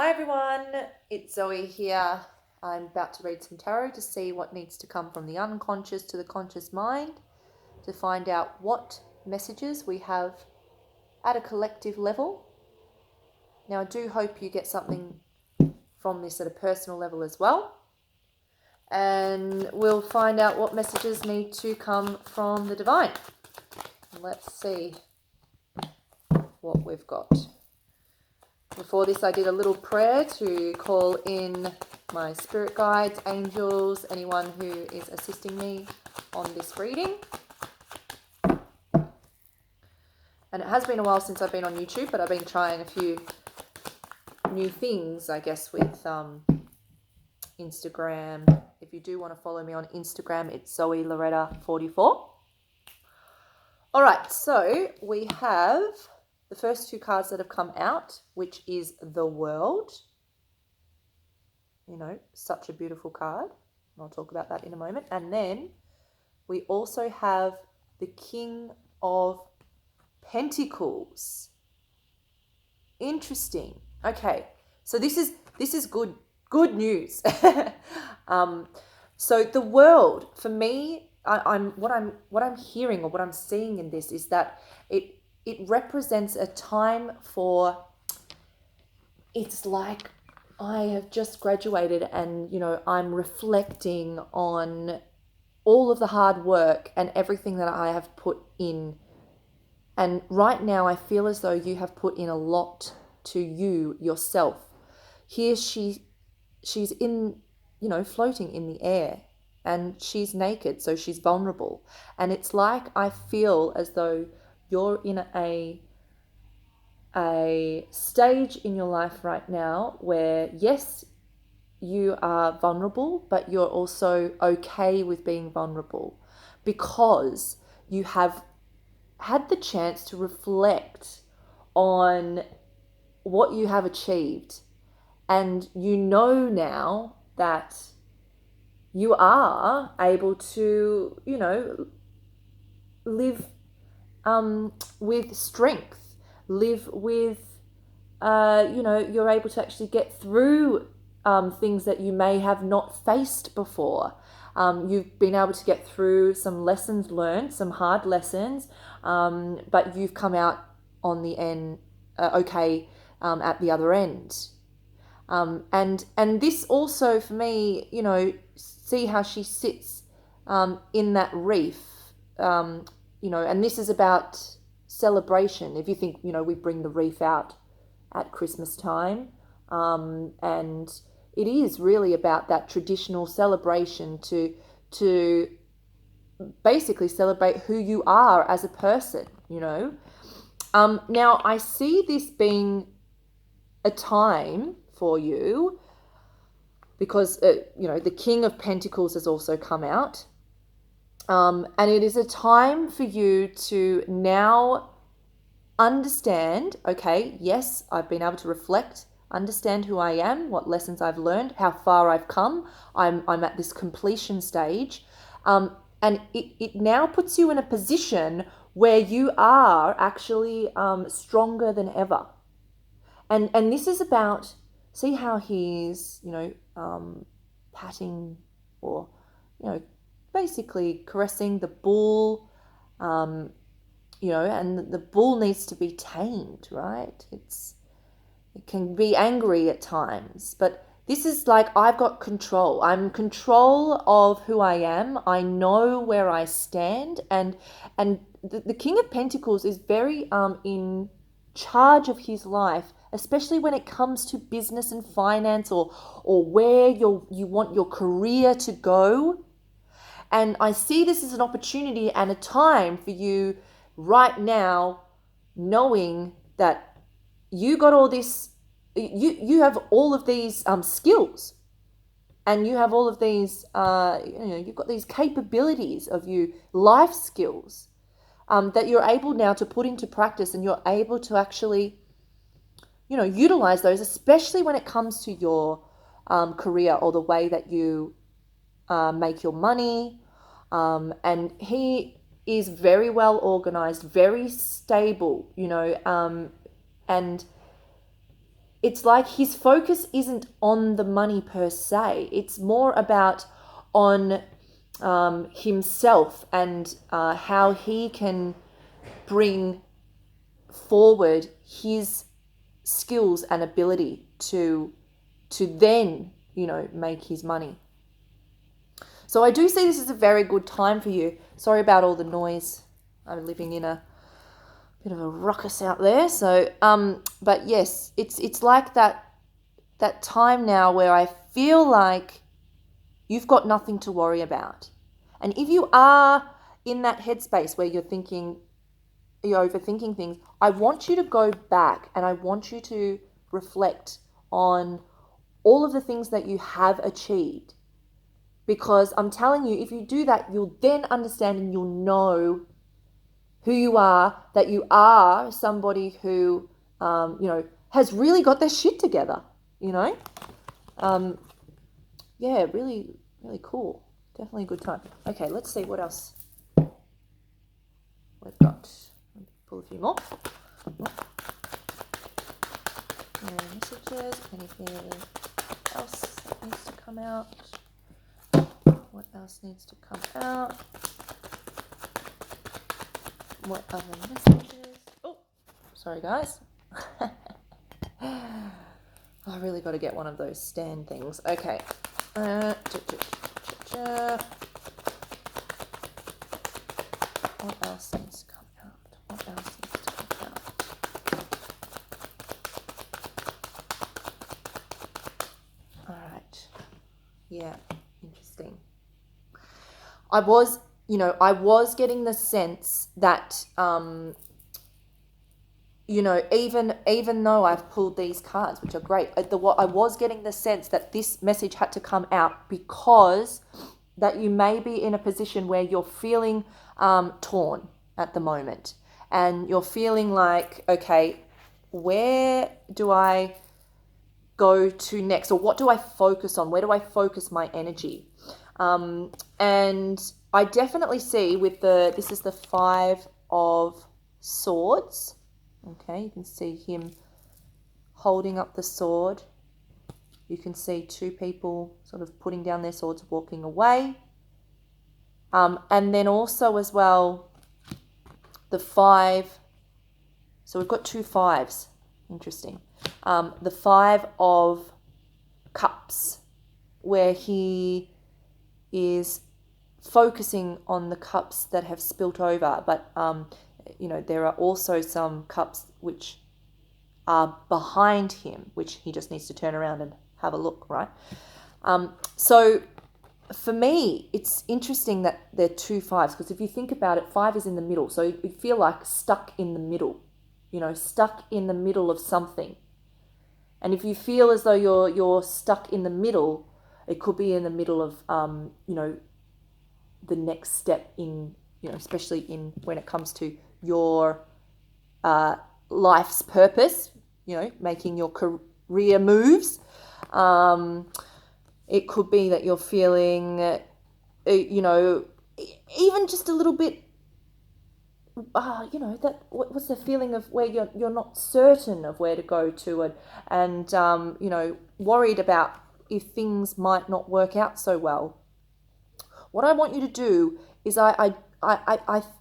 Hi everyone, it's Zoe here. I'm about to read some tarot to see what needs to come from the unconscious to the conscious mind to find out what messages we have at a collective level. Now, I do hope you get something from this at a personal level as well. And we'll find out what messages need to come from the divine. Let's see what we've got. Before this, I did a little prayer to call in my spirit guides, angels, anyone who is assisting me on this reading. And it has been a while since I've been on YouTube, but I've been trying a few new things, I guess, with Instagram. If you do want to follow me on Instagram, it's Zoe Loretta44. All right, so we have the first two cards that have come out, which is the World. You know, such a beautiful card. I'll talk about that in a moment. And then we also have the King of Pentacles. Interesting. Okay, so this is good news. So the World, for me, what I'm hearing or what I'm seeing in this is that it represents a time for, it's like I have just graduated and, I'm reflecting on all of the hard work and everything that I have put in. And right now I feel as though you have put in a lot to you yourself. Here she's in, floating in the air and she's naked, so she's vulnerable. And it's like I feel as though you're in a stage in your life right now where, yes, you are vulnerable, but you're also okay with being vulnerable because you have had the chance to reflect on what you have achieved. And you know now that you are able to, live with strength, live with, you're able to actually get through things that you may have not faced before. You've been able to get through some lessons learned, some hard lessons, but you've come out on the end okay at the other end. And this also for me, see how she sits in that reef, and this is about celebration. If you think, we bring the reef out at Christmas time, and it is really about that traditional celebration to basically celebrate who you are as a person, Now I see this being a time for you because, the King of Pentacles has also come out. And it is a time for you to now understand, okay, yes, I've been able to reflect, understand who I am, what lessons I've learned, how far I've come. I'm at this completion stage. And it now puts you in a position where you are actually stronger than ever. And this is about, see how he's, patting or, basically caressing the bull, and the bull needs to be tamed, right? It can be angry at times, but this is like, I've got control. I'm in control of who I am. I know where I stand, and the King of Pentacles is very in charge of his life, especially when it comes to business and finance, or where you want your career to go. And I see this as an opportunity and a time for you right now, knowing that you got all this, you have all of these skills, and you have all of these, you've got these capabilities of you, life skills, that you're able now to put into practice, and you're able to actually, utilize those, especially when it comes to your career or the way that you make your money. And he is very well organized, very stable, and it's like his focus isn't on the money per se. It's more about on himself and how he can bring forward his skills and ability to then, make his money. So I do see this as a very good time for you. Sorry about all the noise. I'm living in a bit of a ruckus out there. So, but yes, it's like that time now where I feel like you've got nothing to worry about. And if you are in that headspace where you're overthinking things, I want you to go back and I want you to reflect on all of the things that you have achieved. Because I'm telling you, if you do that, you'll then understand and you'll know who you are, that you are somebody who, has really got their shit together, Yeah, really, really cool. Definitely a good time. Okay, let's see what else we've got. Pull a few more. Messages, anything else that needs to come out? What else needs to come out? What other messages? Oh, sorry guys. I really got to get one of those stand things. Okay. What else needs to come out? What else needs to come out? All right. Yeah, interesting. I was getting the sense that, even though I've pulled these cards, which are great, I was getting the sense that this message had to come out because that you may be in a position where you're feeling torn at the moment. And you're feeling like, okay, where do I go to next? Or what do I focus on? Where do I focus my energy? And I definitely see this is the 5 of Swords. Okay, you can see him holding up the sword. You can see 2 people sort of putting down their swords, walking away. And then also as well, the 5. So we've got 2 5s. Interesting. The 5 of Cups, where he is focusing on the cups that have spilt over, but there are also some cups which are behind him, which he just needs to turn around and have a look, right? So for me, it's interesting that they're 2 5s, because if you think about it, 5 is in the middle. So you feel like stuck in the middle, stuck in the middle of something. And if you feel as though you're stuck in the middle, it could be in the middle of, the next step in, especially in when it comes to your life's purpose, making your career moves. It could be that you're feeling, even just a little bit, what's the feeling of where you're not certain of where to go to, and worried about if things might not work out so well. What I want you to do is I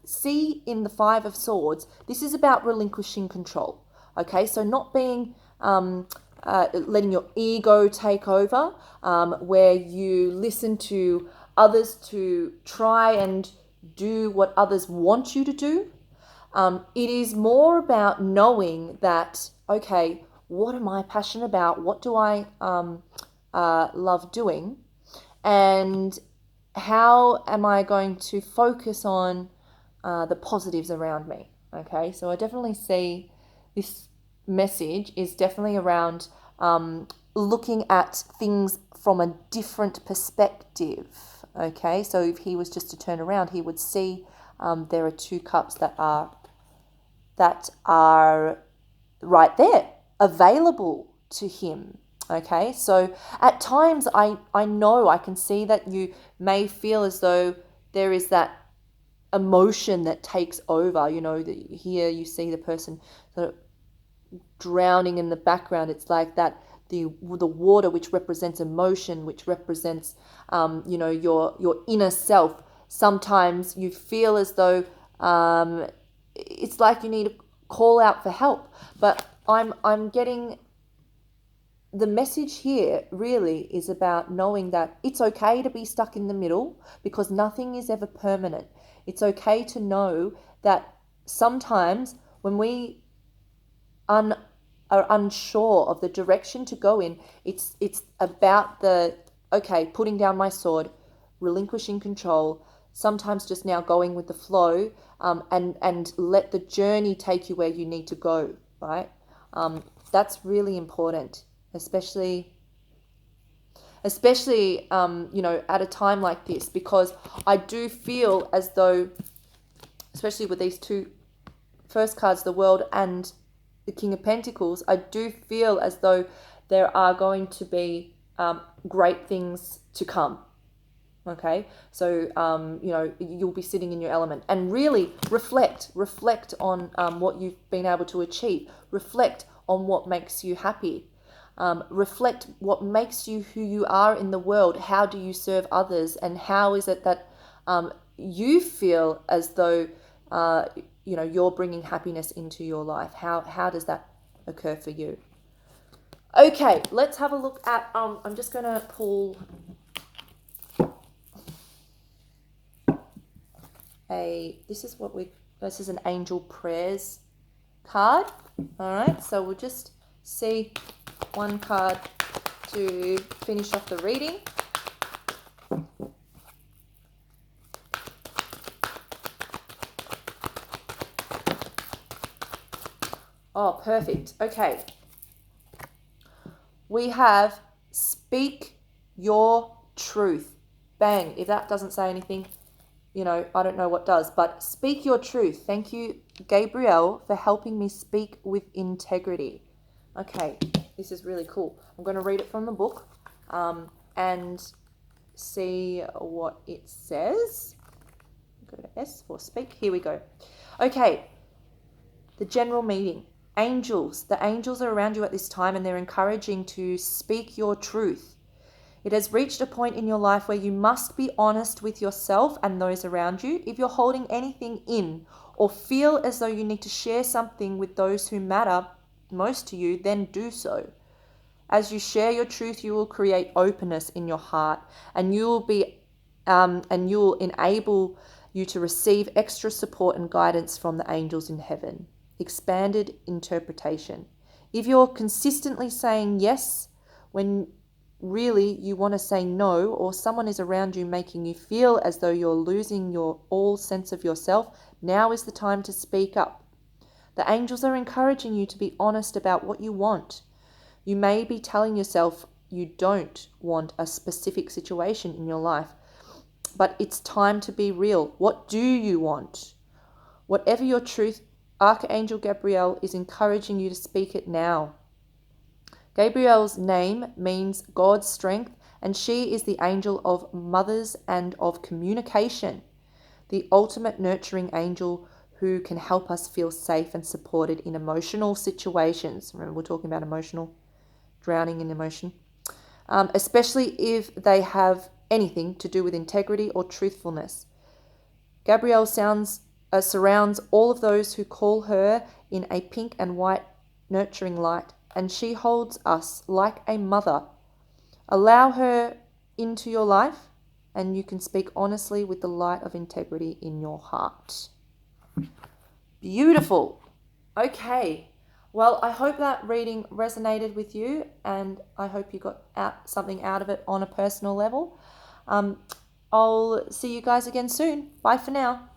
see in the 5 of Swords, this is about relinquishing control. Okay, so not being, letting your ego take over, where you listen to others to try and do what others want you to do. It is more about knowing that, okay, what am I passionate about? What do I love doing? And how am I going to focus on the positives around me? Okay, so I definitely see this message is definitely around looking at things from a different perspective. Okay, so if he was just to turn around, he would see there are 2 cups that are right there, available to him. Okay, so at times I know I can see that you may feel as though there is that emotion that takes over, that here you see the person sort of drowning in the background. It's like that the water, which represents emotion, which represents your inner self. Sometimes you feel as though it's like you need to call out for help. But I'm getting the message here really is about knowing that it's okay to be stuck in the middle, because nothing is ever permanent. It's okay to know that sometimes when we are unsure of the direction to go in, it's about putting down my sword, relinquishing control, sometimes just now going with the flow, and let the journey take you where you need to go, right? That's really important, especially at a time like this, because I do feel as though, especially with these two first cards, the World and the King of Pentacles, I do feel as though there are going to be great things to come. Okay, so you'll be sitting in your element and really reflect on what you've been able to achieve. Reflect on what makes you happy. Reflect what makes you who you are in the world. How do you serve others, and how is it that you feel as though you're bringing happiness into your life? How does that occur for you? Okay, let's have a look at. I'm just going to pull this is an angel prayers card. All right, so we'll just see one card to finish off the reading. Oh, perfect. Okay. We have speak your truth. Bang. If that doesn't say anything, I don't know what does, but speak your truth. Thank you, Gabrielle, for helping me speak with integrity. Okay, this is really cool. I'm going to read it from the book and see what it says. Go to S for speak. Here we go. Okay, the general meeting. Angels. The angels are around you at this time, and they're encouraging to speak your truth. It has reached a point in your life where you must be honest with yourself and those around you. If you're holding anything in or feel as though you need to share something with those who matter most to you, then do so. As you share your truth, you will create openness in your heart, and you will enable you to receive extra support and guidance from the angels in heaven. Expanded interpretation. If you're consistently saying yes when really you want to say no, or someone is around you making you feel as though you're losing your all sense of yourself, now is the time to speak up. The angels are encouraging you to be honest about what you want. You may be telling yourself you don't want a specific situation in your life, but it's time to be real. What do you want? Whatever your truth, Archangel Gabriel is encouraging you to speak it now. Gabriel's name means God's strength, and she is the angel of mothers and of communication, the ultimate nurturing angel who can help us feel safe and supported in emotional situations. Remember, we're talking about emotional, drowning in emotion, especially if they have anything to do with integrity or truthfulness. Gabrielle surrounds all of those who call her in a pink and white nurturing light, and she holds us like a mother. Allow her into your life, and you can speak honestly with the light of integrity in your heart. Beautiful. Okay. Well, I hope that reading resonated with you, and I hope you got something out of it on a personal level. I'll see you guys again soon. Bye for now.